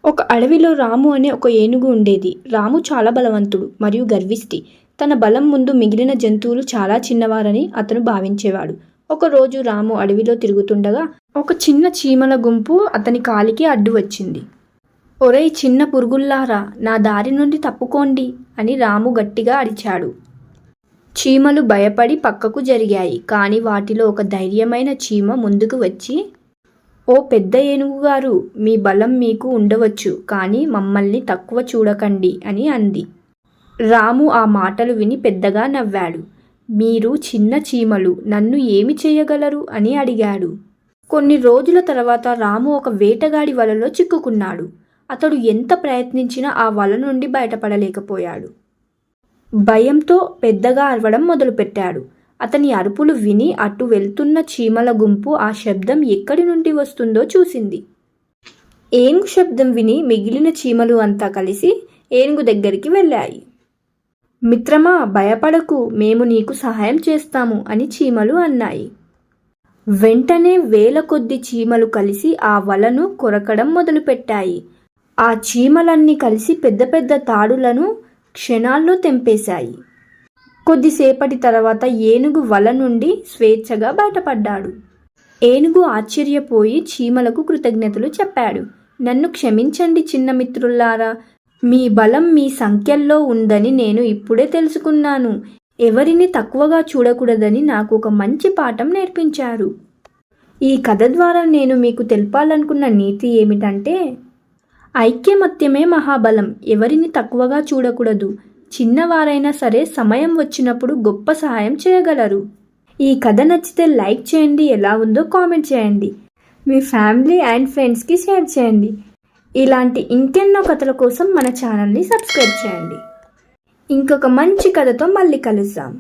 ఒక అడవిలో రాము అనే ఒక ఏనుగు ఉండేది. రాము చాలా బలవంతుడు మరియు గర్విష్టి. తన బలం ముందు మిగిలిన జంతువులు చాలా చిన్నవారని అతను భావించేవాడు. ఒకరోజు రాము అడవిలో తిరుగుతుండగా ఒక చిన్న చీమల గుంపు అతని కాలికి అడ్డు వచ్చింది. ఒరేయ్ చిన్న పురుగుల్లారా, నా దారి నుండి తప్పుకోండి అని రాము గట్టిగా అరిచాడు. చీమలు భయపడి పక్కకు జరిగాయి. కానీ వాటిలో ఒక ధైర్యమైన చీమ ముందుకు వచ్చి, ఓ పెద్ద ఏనుగుగారు, మీ బలం మీకు ఉండవచ్చు, కానీ మమ్మల్ని తక్కువ చూడకండి అని అంది. రాము ఆ మాటలు విని పెద్దగా నవ్వాడు. మీరు చిన్న చీమలు, నన్ను ఏమి చేయగలరు అని అడిగాడు. కొన్ని రోజుల తర్వాత రాము ఒక వేటగాడి వలలో చిక్కుకున్నాడు. అతడు ఎంత ప్రయత్నించినా ఆ వల నుండి బయటపడలేకపోయాడు. భయంతో పెద్దగా అరవడం మొదలుపెట్టాడు. అతని అరుపులు విని అటు వెళ్తున్న చీమల గుంపు ఆ శబ్దం ఎక్కడి నుండి వస్తుందో చూసింది. ఏనుగు శబ్దం విని మిగిలిన చీమలు అంతా కలిసి ఏనుగు దగ్గరికి వెళ్ళాయి. మిత్రమా, భయపడకు, మేము నీకు సహాయం చేస్తాము అని చీమలు అన్నాయి. వెంటనే వేల కొద్ది చీమలు కలిసి ఆ వలను కొరకడం మొదలుపెట్టాయి. ఆ చీమలన్నీ కలిసి పెద్ద పెద్ద తాడులను క్షణాల్లో తెంపేశాయి. కొద్దిసేపటి తర్వాత ఏనుగు వల నుండి స్వేచ్ఛగా బయటపడ్డాడు. ఏనుగు ఆశ్చర్యపోయి చీమలకు కృతజ్ఞతలు చెప్పాడు. నన్ను క్షమించండి చిన్న మిత్రుల్లారా, మీ బలం మీ సంఖ్యల్లో ఉందని నేను ఇప్పుడే తెలుసుకున్నాను. ఎవరిని తక్కువగా చూడకూడదని నాకు ఒక మంచి పాఠం నేర్పించారు. ఈ కథ ద్వారా నేను మీకు తెలపాలనుకున్న నీతి ఏమిటంటే, ఐక్యమత్యమే మహాబలం. ఎవరిని తక్కువగా చూడకూడదు. చిన్నవారైనా సరే సమయం వచ్చినప్పుడు గొప్ప సహాయం చేయగలరు. ఈ కథ నచ్చితే లైక్ చేయండి, ఎలా ఉందో కామెంట్ చేయండి, మీ ఫ్యామిలీ అండ్ ఫ్రెండ్స్కి షేర్ చేయండి. ఇలాంటి ఇంకెన్నో కథల కోసం మన ఛానల్ని సబ్స్క్రైబ్ చేయండి. ఇంకొక మంచి కథతో మళ్ళీ కలుద్దాం.